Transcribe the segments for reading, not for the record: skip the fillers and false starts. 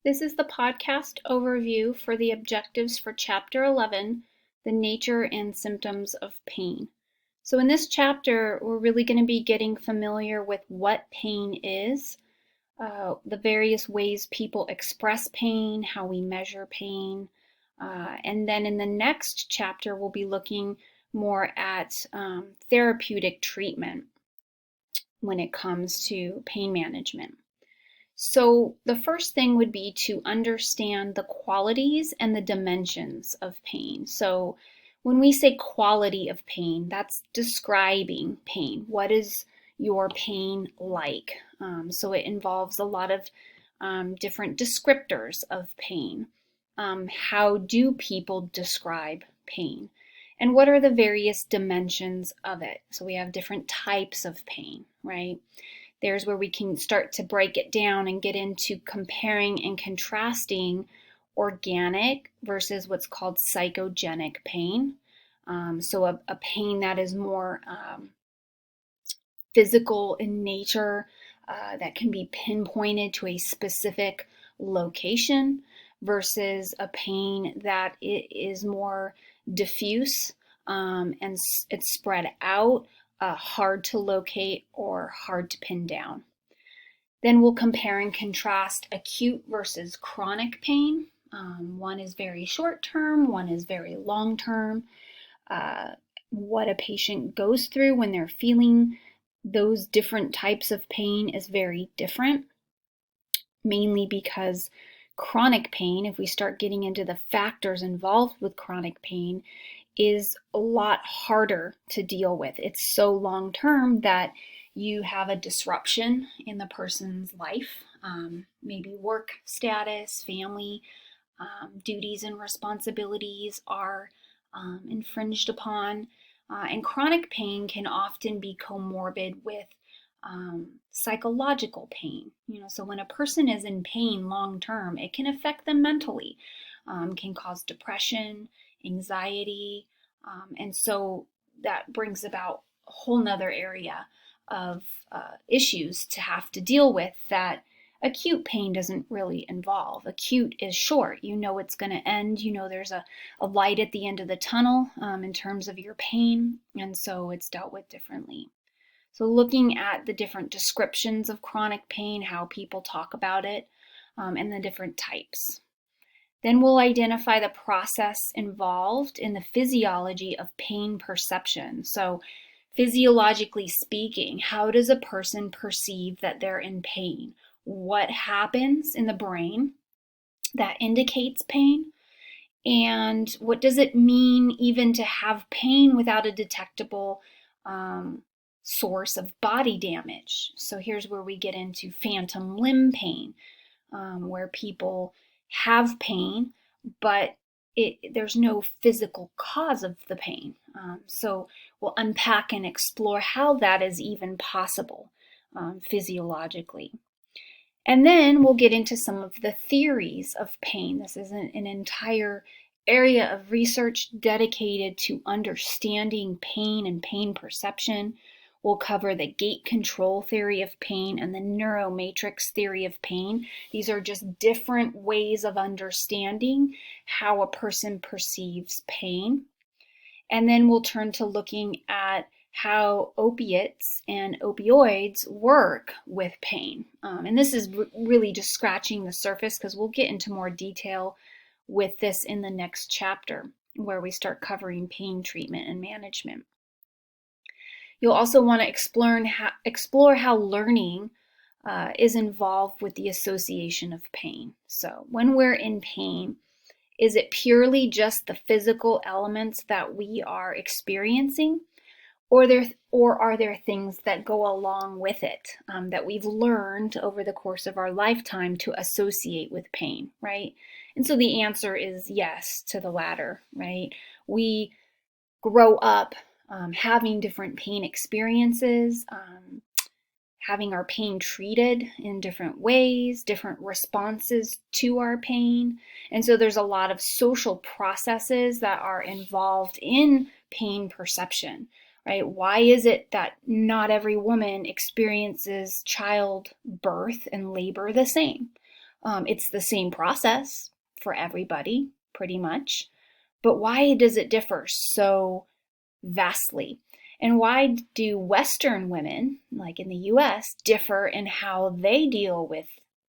This is the podcast overview for the objectives for Chapter 11, The Nature and Symptoms of Pain. So in this chapter, we're really going to be getting familiar with what pain is, the various ways people express pain, how we measure pain, and then in the next chapter, we'll be looking more at therapeutic treatment when it comes to pain management. So the first thing would be to understand the qualities and the dimensions of pain. So when we say quality of pain, that's describing pain. What is your pain like? So it involves a lot of different descriptors of pain. How do people describe pain? And what are the various dimensions of it? So we have different types of pain, right? There's where we can start to break it down and get into comparing and contrasting organic versus what's called psychogenic pain. So a pain that is more physical in nature, that can be pinpointed to a specific location versus a pain that it is more diffuse, and it's spread out, hard to locate or hard to pin down. Then we'll compare and contrast acute versus chronic pain. One is very short term, one is very long term. What a patient goes through when they're feeling those different types of pain is very different, mainly because chronic pain, if we start getting into the factors involved with chronic pain, is a lot harder to deal with. It's so long term that you have a disruption in the person's life, maybe work status, family duties and responsibilities are infringed upon. And chronic pain can often be comorbid with psychological pain. So when a person is in pain long term, it can affect them mentally, can cause depression, anxiety, and so that brings about a whole nother area of issues to have to deal with that acute pain doesn't really involve. Acute is short. You know it's going to end. You know there's a light at the end of the tunnel in terms of your pain, and so it's dealt with differently. So looking at the different descriptions of chronic pain, how people talk about it, and the different types. Then we'll identify the process involved in the physiology of pain perception. So physiologically speaking, how does a person perceive that they're in pain? What happens in the brain that indicates pain? And what does it mean even to have pain without a detectable source of body damage? So here's where we get into phantom limb pain, where people have pain, but there's no physical cause of the pain. So we'll unpack and explore how that is even possible physiologically. And then we'll get into some of the theories of pain. This is an entire area of research dedicated to understanding pain and pain perception. We'll cover the gate control theory of pain and the neuromatrix theory of pain. These are just different ways of understanding how a person perceives pain. And then we'll turn to looking at how opiates and opioids work with pain. And this is really just scratching the surface because we'll get into more detail with this in the next chapter where we start covering pain treatment and management. You'll also want to explore how learning is involved with the association of pain. So when we're in pain, is it purely just the physical elements that we are experiencing? Or are there things that go along with it that we've learned over the course of our lifetime to associate with pain, right? And so the answer is yes to the latter, right? We grow up having different pain experiences, having our pain treated in different ways, different responses to our pain. And so there's a lot of social processes that are involved in pain perception, right? Why is it that not every woman experiences childbirth and labor the same? It's the same process for everybody, pretty much. But why does it differ so vastly? And why do Western women, like in the US, differ in how they deal with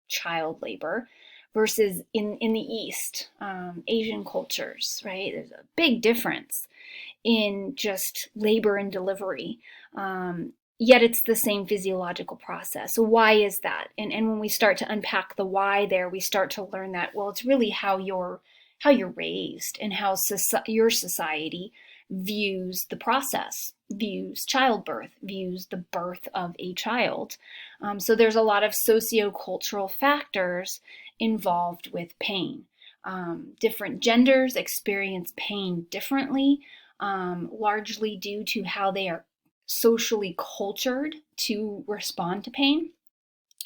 child labor versus in the East, Asian cultures, right? There's a big difference in just labor and delivery. Yet it's the same physiological process. So why is that? And when we start to unpack the why there, we start to learn that, well, it's really how you're raised and how your society views the process, views childbirth, views the birth of a child. So there's a lot of sociocultural factors involved with pain. Different genders experience pain differently, largely due to how they are socially cultured to respond to pain.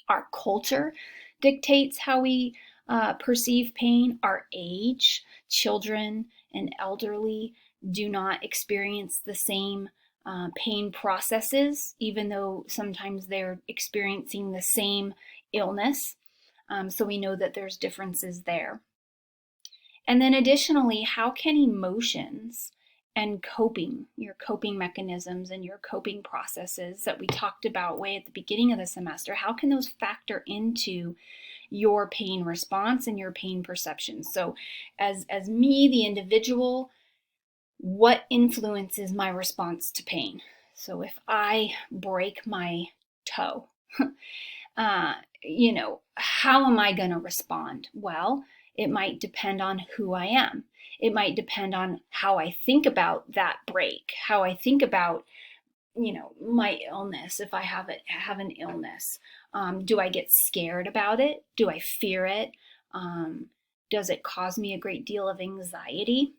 Our culture dictates how we perceive pain. Our age, children and elderly do not experience the same pain processes, even though sometimes they're experiencing the same illness. So we know that there's differences there. And then additionally, how can emotions and your coping mechanisms and your coping processes that we talked about way at the beginning of the semester, how can those factor into your pain response and your pain perception? So as me, the individual, what influences my response to pain? So if I break my toe, how am I going to respond? Well, it might depend on who I am. It might depend on how I think about that break, how I think about, my illness. If I have an illness, do I get scared about it? Do I fear it? Does it cause me a great deal of anxiety?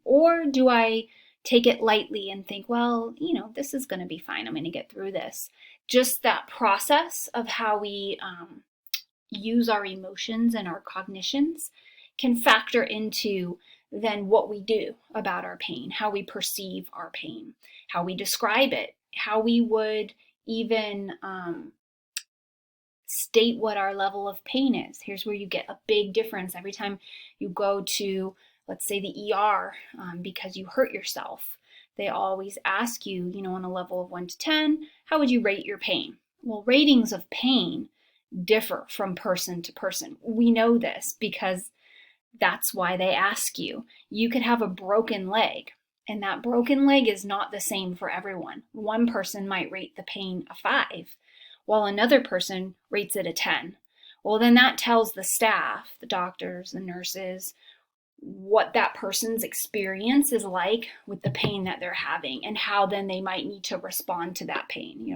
Or do I take it lightly and think, well, this is going to be fine. I'm going to get through this. Just that process of how we use our emotions and our cognitions can factor into then what we do about our pain, how we perceive our pain, how we describe it, how we would even state what our level of pain is. Here's where you get a big difference every time you go to, let's say, the ER because you hurt yourself. They always ask you, on a level of 1 to 10, how would you rate your pain? Well, ratings of pain differ from person to person. We know this because that's why they ask you. You could have a broken leg, and that broken leg is not the same for everyone. One person might rate the pain a 5, while another person rates it a 10. Well, then that tells the staff, the doctors, the nurses, what that person's experience is like with the pain that they're having and how then they might need to respond to that pain.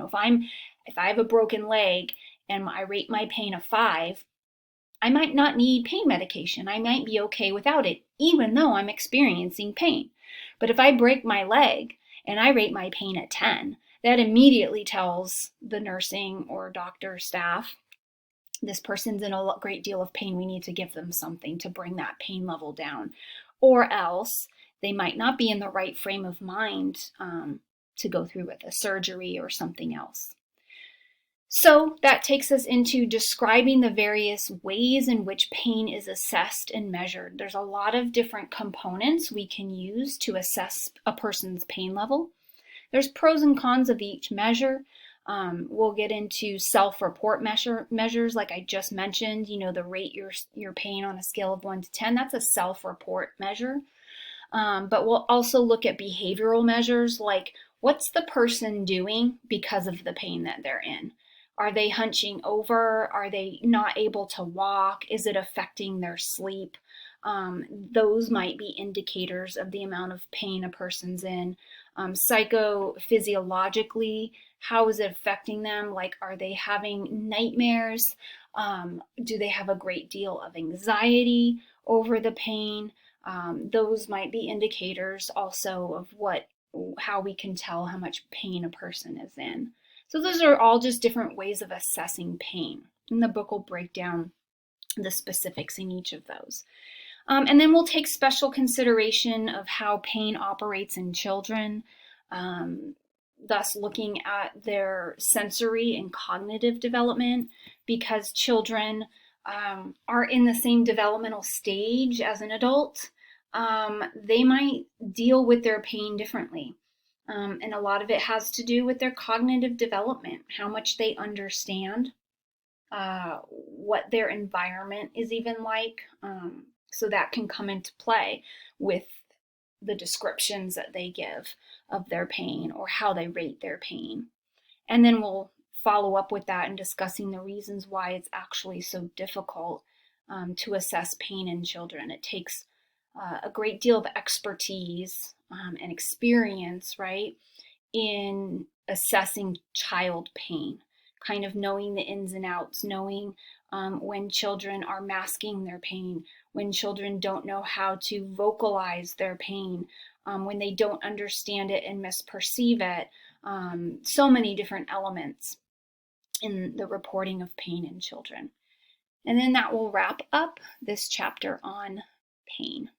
If I have a broken leg and I rate my pain a 5, I might not need pain medication. I might be okay without it, even though I'm experiencing pain. But if I break my leg and I rate my pain at 10, that immediately tells the nursing or doctor staff, this person's in a great deal of pain. We need to give them something to bring that pain level down. Or else they might not be in the right frame of mind to go through with a surgery or something else. So that takes us into describing the various ways in which pain is assessed and measured. There's a lot of different components we can use to assess a person's pain level. There's pros and cons of each measure. We'll get into self-report measures like I just mentioned, the rate your pain on a scale of 1 to 10, that's a self-report measure. But we'll also look at behavioral measures like what's the person doing because of the pain that they're in? Are they hunching over? Are they not able to walk? Is it affecting their sleep? Those might be indicators of the amount of pain a person's in. Psychophysiologically, how is it affecting them? Like, are they having nightmares? Do they have a great deal of anxiety over the pain? Those might be indicators also of how we can tell how much pain a person is in. So those are all just different ways of assessing pain. And the book will break down the specifics in each of those. And then we'll take special consideration of how pain operates in children, thus looking at their sensory and cognitive development, because children are in the same developmental stage as an adult, they might deal with their pain differently. And a lot of it has to do with their cognitive development, how much they understand what their environment is even like. So that can come into play with the descriptions that they give of their pain or how they rate their pain. And then we'll follow up with that and discussing the reasons why it's actually so difficult to assess pain in children. It takes a great deal of expertise and experience, right, in assessing child pain, kind of knowing the ins and outs, knowing when children are masking their pain, when children don't know how to vocalize their pain, when they don't understand it and misperceive it. So many different elements in the reporting of pain in children. And then that will wrap up this chapter on pain.